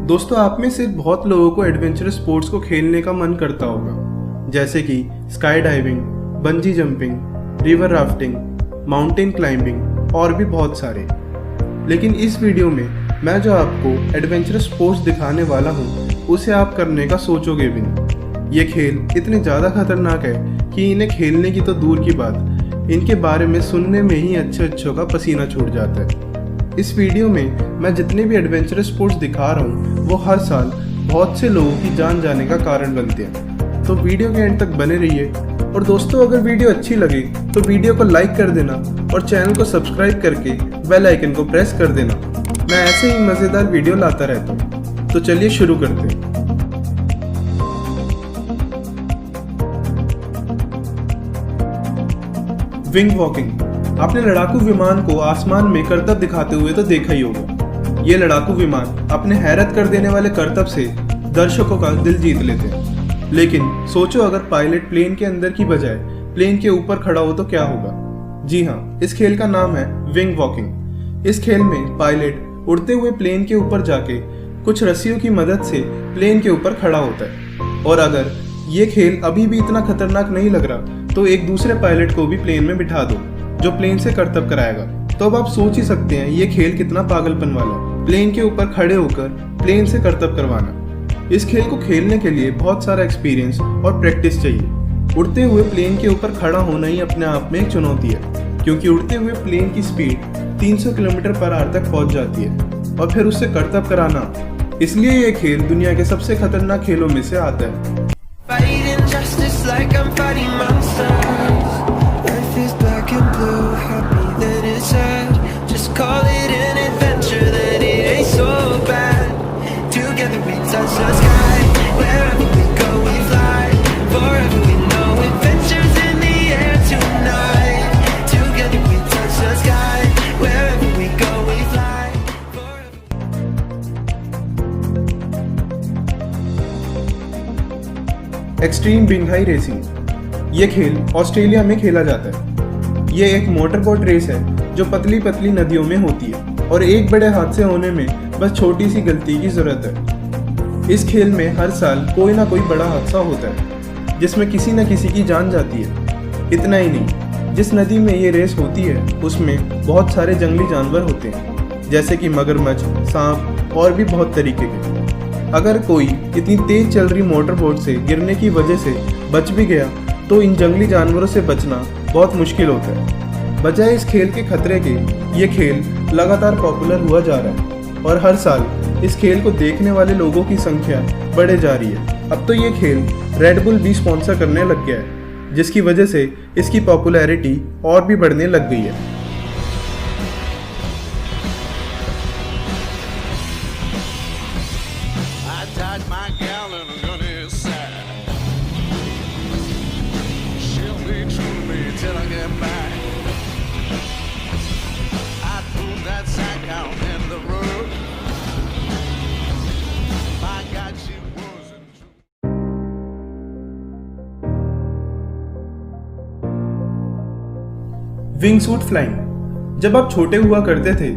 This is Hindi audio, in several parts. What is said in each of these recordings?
दोस्तों, आप में से बहुत लोगों को एडवेंचरस स्पोर्ट्स को खेलने का मन करता होगा, जैसे कि sky diving, bungee jumping, river rafting, mountain climbing और भी बहुत सारे। लेकिन इस वीडियो में मैं जो आपको एडवेंचरस स्पोर्ट्स दिखाने वाला हूँ उसे आप करने का सोचोगे भी नहीं। ये खेल इतने ज़्यादा खतरनाक है कि इन्हें खेलने की तो दूर की बात, इनके बारे में सुनने में ही अच्छों का पसीना छूट जाता है। इस वीडियो में मैं जितने भी एडवेंचरस स्पोर्ट्स दिखा रहा हूँ वो हर साल बहुत से लोगों की जान जाने का कारण बनते हैं, तो वीडियो के एंड तक बने रहिए। और दोस्तों, अगर वीडियो अच्छी लगे तो वीडियो को लाइक कर देना और चैनल को सब्सक्राइब करके बेल आइकन को प्रेस कर देना। मैं ऐसे ही मज़ेदार वीडियो लाता रहता हूँ, तो चलिए शुरू करते हैं। Wing walking. आपने लड़ाकू विमान को आसमान में करतब दिखाते हुए तो देखा ही होगा। ये लड़ाकू विमान अपने हैरत कर देने वाले करतब से दर्शकों का दिल जीत लेते हैं। लेकिन सोचो, अगर पायलट प्लेन के अंदर की बजाय प्लेन के ऊपर खड़ा हो तो क्या होगा? जी हाँ, इस खेल का नाम है विंग वॉकिंग। इस खेल में पायलट उड़ते हुए प्लेन के ऊपर जाके कुछ रस्सियों की मदद से प्लेन के ऊपर खड़ा होता है। और अगर ये खेल अभी भी इतना खतरनाक नहीं लग रहा तो एक दूसरे पायलट को भी प्लेन में बिठा दो जो प्लेन से करतब कराएगा। तो अब आप सोच ही सकते हैं ये खेल कितना पागलपन वाला है, प्लेन के ऊपर खड़े होकर प्लेन से करतब करवाना। इस खेल को खेलने के लिए बहुत सारा एक्सपीरियंस और प्रैक्टिस चाहिए। उड़ते हुए प्लेन के ऊपर खड़ा होना ही अपने आप में एक चुनौती है, क्योंकि उड़ते हुए प्लेन की स्पीड 300 किलोमीटर पर आवर तक पहुंच जाती है और फिर उससे करतब कराना, इसलिए ये खेल दुनिया के सबसे खतरनाक खेलों में से आता है। एक्सट्रीम बिंघाई रेसिंग। ये खेल ऑस्ट्रेलिया में खेला जाता है। ये एक मोटर बोट रेस है जो पतली पतली नदियों में होती है और एक बड़े हादसे होने में बस छोटी सी गलती की जरूरत है। इस खेल में हर साल कोई ना कोई बड़ा हादसा होता है जिसमें किसी न किसी की जान जाती है। इतना ही नहीं, जिस नदी में ये रेस होती है उसमें बहुत सारे जंगली जानवर होते हैं, जैसे कि मगरमच्छ, सांप और भी बहुत तरीके के। अगर कोई इतनी तेज चल रही मोटर बोट से गिरने की वजह से बच भी गया तो इन जंगली जानवरों से बचना बहुत मुश्किल होता है। बजाय इस खेल के खतरे के, ये खेल लगातार पॉपुलर हुआ जा रहा है और हर साल इस खेल को देखने वाले लोगों की संख्या बढ़े जा रही है। अब तो ये खेल रेड बुल भी स्पॉन्सर करने लग गया है, जिसकी वजह से इसकी पॉपुलैरिटी और भी बढ़ने लग गई है। Wing suit flying. जब आप छोटे हुआ करते थे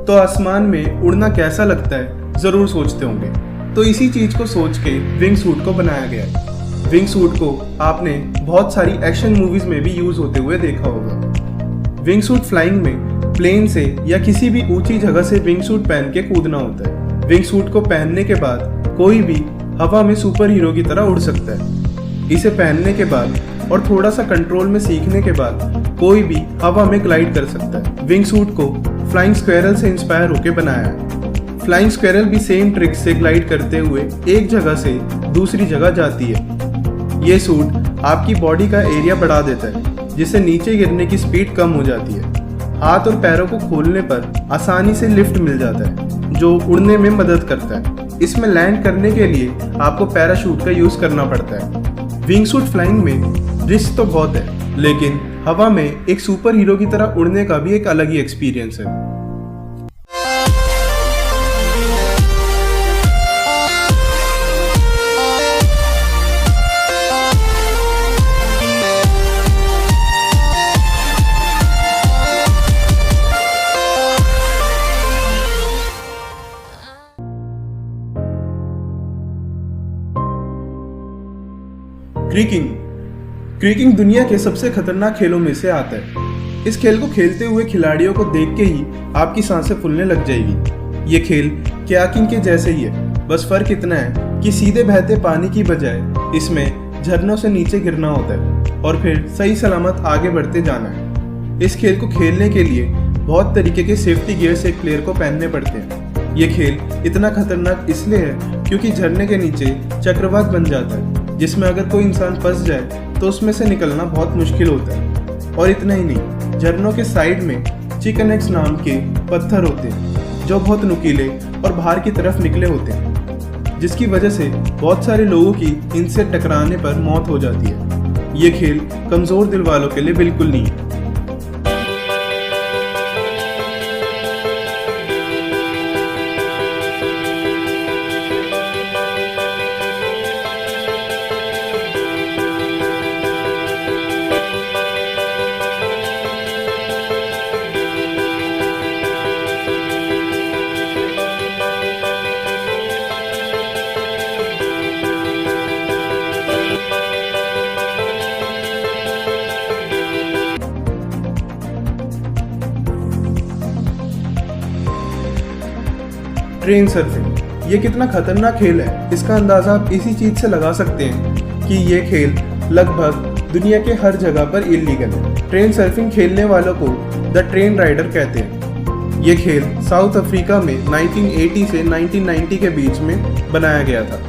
तो आसमान में उड़ना कैसा लगता है ज़रूर सोचते होंगे, तो इसी चीज़ को सोच के विंग सूट को बनाया गया है। विंग सूट को आपने बहुत सारी एक्शन मूवीज़ में भी यूज़ होते हुए देखा होगा। विंग सूट फ्लाइंग में प्लेन से या किसी भी ऊंची जगह से विंग सूट पहन के कूदना होता है। विंग सूट को पहनने के बाद कोई भी हवा में सुपर हीरो की तरह उड़ सकता है। इसे पहनने के बाद और थोड़ा सा कंट्रोल में सीखने के बाद कोई भी हवा में ग्लाइड कर सकता है। विंग सूट को फ्लाइंग स्क्वेरल से इंस्पायर होकर बनाया है। फ्लाइंग स्क्वेरल भी सेम ट्रिक से ग्लाइड करते हुए एक जगह से दूसरी जगह जाती है। ये सूट आपकी बॉडी का एरिया बढ़ा देता है, जिससे नीचे गिरने की स्पीड कम हो जाती है। हाथ और पैरों को खोलने पर आसानी से लिफ्ट मिल जाता है, जो उड़ने में मदद करता है। इसमें लैंड करने के लिए आपको पैराशूट का यूज करना पड़ता है। विंग सूट फ्लाइंग में रिस्क तो बहुत है, लेकिन हवा में एक सुपर हीरो की तरह उड़ने का भी एक अलग ही एक्सपीरियंस है। क्रीकिंग। क्रीकिंग दुनिया के सबसे खतरनाक खेलों में से आता है। इस खेल को खेलते हुए खिलाड़ियों को देख के ही आपकी सांसें फूलने लग जाएगी। ये खेल कयाकिंग के जैसे ही है, बस फर्क इतना है कि सीधे बहते पानी की बजाय इसमें झरनों से नीचे गिरना होता है और फिर सही सलामत आगे बढ़ते जाना है। इस खेल को खेलने के लिए बहुत तरीके के सेफ्टी गियर्स एक प्लेयर को पहनने पड़ते हैं। ये खेल इतना खतरनाक इसलिए है क्योंकि झरने के नीचे चक्रवात बन जाता है, जिसमें अगर कोई इंसान फंस जाए तो उसमें से निकलना बहुत मुश्किल होता है। और इतना ही नहीं, झरनों के साइड में चिकन एग्स नाम के पत्थर होते हैं जो बहुत नुकीले और बाहर की तरफ निकले होते हैं, जिसकी वजह से बहुत सारे लोगों की इनसे टकराने पर मौत हो जाती है। ये खेल कमज़ोर दिल वालों के लिए बिल्कुल नहीं है। ट्रेन सर्फिंग ये कितना खतरनाक खेल है, इसका अंदाज़ा आप इसी चीज़ से लगा सकते हैं कि ये खेल लगभग दुनिया के हर जगह पर इलीगल है। ट्रेन सर्फिंग खेलने वालों को द ट्रेन राइडर कहते हैं। ये खेल साउथ अफ्रीका में 1980 से 1990 के बीच में बनाया गया था।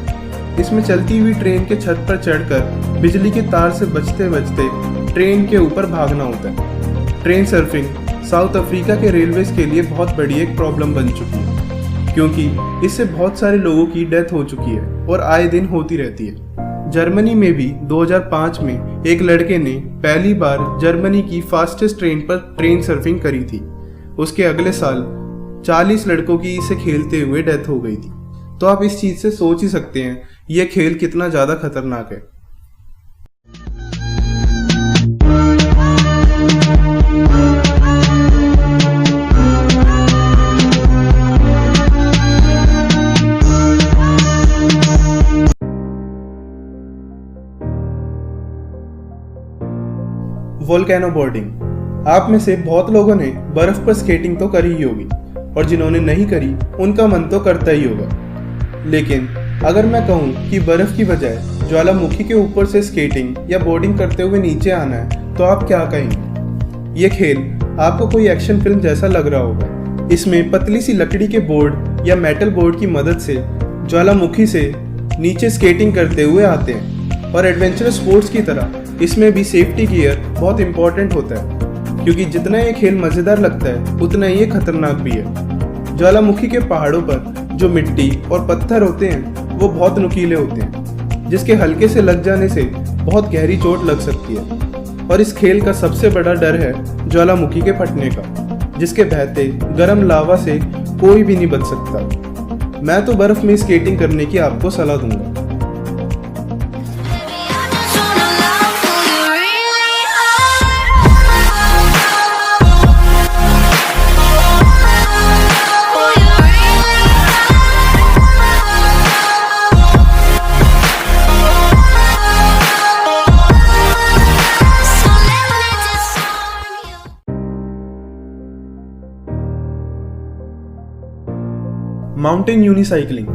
इसमें चलती हुई ट्रेन के छत पर चढ़कर बिजली के तार से बचते बचते ट्रेन के ऊपर भागना होता है। ट्रेन सर्फिंग साउथ अफ्रीका के रेलवेज के लिए बहुत बड़ी एक प्रॉब्लम बन चुकी है, क्योंकि इससे बहुत सारे लोगों की डेथ हो चुकी है और आए दिन होती रहती है। जर्मनी में भी 2005 में एक लड़के ने पहली बार जर्मनी की फास्टेस्ट ट्रेन पर ट्रेन सर्फिंग करी थी। उसके अगले साल 40 लड़कों की इसे खेलते हुए डेथ हो गई थी। तो आप इस चीज़ से सोच ही सकते हैं यह खेल कितना ज़्यादा खतरनाक है। Volcano boarding. आप में से बहुत लोगों ने बर्फ पर स्केटिंग तो करी ही होगी और जिन्होंने नहीं करी उनका मन तो करता ही होगा। लेकिन अगर मैं कहूँ कि बर्फ की बजाय ज्वालामुखी के ऊपर से स्केटिंग या बोर्डिंग करते हुए नीचे आना है तो आप क्या कहेंगे? ये खेल आपको कोई एक्शन फिल्म जैसा लग रहा होगा। इसमें पतली सी लकड़ी के बोर्ड या मेटल बोर्ड की मदद से ज्वालामुखी से नीचे स्केटिंग करते हुए आते हैं और एडवेंचरस स्पोर्ट्स की तरह इसमें भी सेफ्टी गियर बहुत इंपॉर्टेंट होता है, क्योंकि जितना ये खेल मज़ेदार लगता है उतना ही ये खतरनाक भी है। ज्वालामुखी के पहाड़ों पर जो मिट्टी और पत्थर होते हैं वो बहुत नुकीले होते हैं, जिसके हल्के से लग जाने से बहुत गहरी चोट लग सकती है। और इस खेल का सबसे बड़ा डर है ज्वालामुखी के फटने का, जिसके बहते गर्म लावा से कोई भी नहीं बच सकता। मैं तो बर्फ में स्केटिंग करने की आपको सलाह दूंगा। माउंटेन यूनिसाइक्लिंग।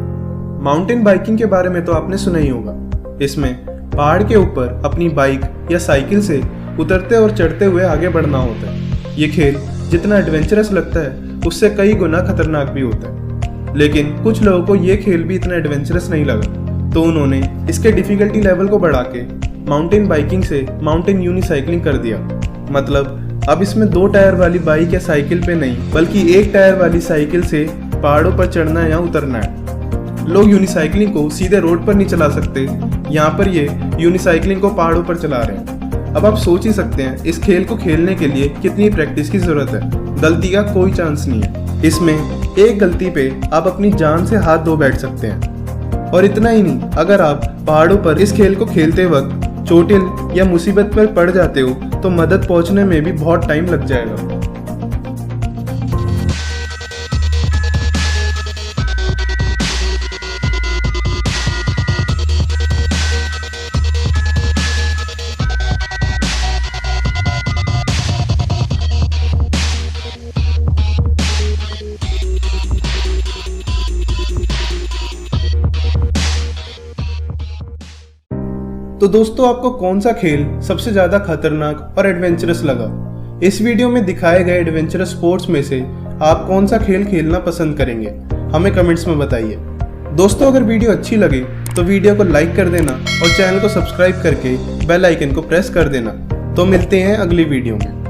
माउंटेन बाइकिंग के बारे में तो आपने सुना ही होगा। इसमें पहाड़ के ऊपर अपनी बाइक या साइकिल से उतरते और चढ़ते हुए आगे बढ़ना होता है। ये खेल जितना एडवेंचरस लगता है उससे कई गुना खतरनाक भी होता है। लेकिन कुछ लोगों को ये खेल भी इतना एडवेंचरस नहीं लगा, तो उन्होंने इसके डिफिकल्टी लेवल को बढ़ा के माउंटेन बाइकिंग से माउंटेन यूनिसाइक्लिंग कर दिया। मतलब अब इसमें 2 टायर वाली बाइक या साइकिल पे नहीं, बल्कि 1 टायर वाली साइकिल से पहाड़ों पर चढ़ना या उतरना है। लोग यूनिसाइक्लिंग को सीधे रोड पर नहीं चला सकते, यहाँ पर ये यूनिसाइक्लिंग को पहाड़ों पर चला रहे हैं। अब आप सोच ही सकते हैं इस खेल को खेलने के लिए कितनी प्रैक्टिस की जरूरत है। गलती का कोई चांस नहीं है। इसमें एक गलती पे आप अपनी जान से हाथ धो बैठ सकते हैं। और इतना ही नहीं, अगर आप पहाड़ों पर इस खेल को खेलते वक्त चोटिल या मुसीबत पर पड़ जाते हो तो मदद पहुंचने में भी बहुत टाइम लग जाएगा। तो दोस्तों आपको कौन सा खेल सबसे ज़्यादा खतरनाक और एडवेंचरस लगा? इस वीडियो में दिखाए गए एडवेंचरस स्पोर्ट्स में से आप कौन सा खेल खेलना पसंद करेंगे? हमें कमेंट्स में बताइए। दोस्तों अगर वीडियो अच्छी लगे तो वीडियो को लाइक कर देना और चैनल को सब्सक्राइब करके बेल आइकन को प्रेस कर देना। तो मिलते हैं अगली वीडियो में।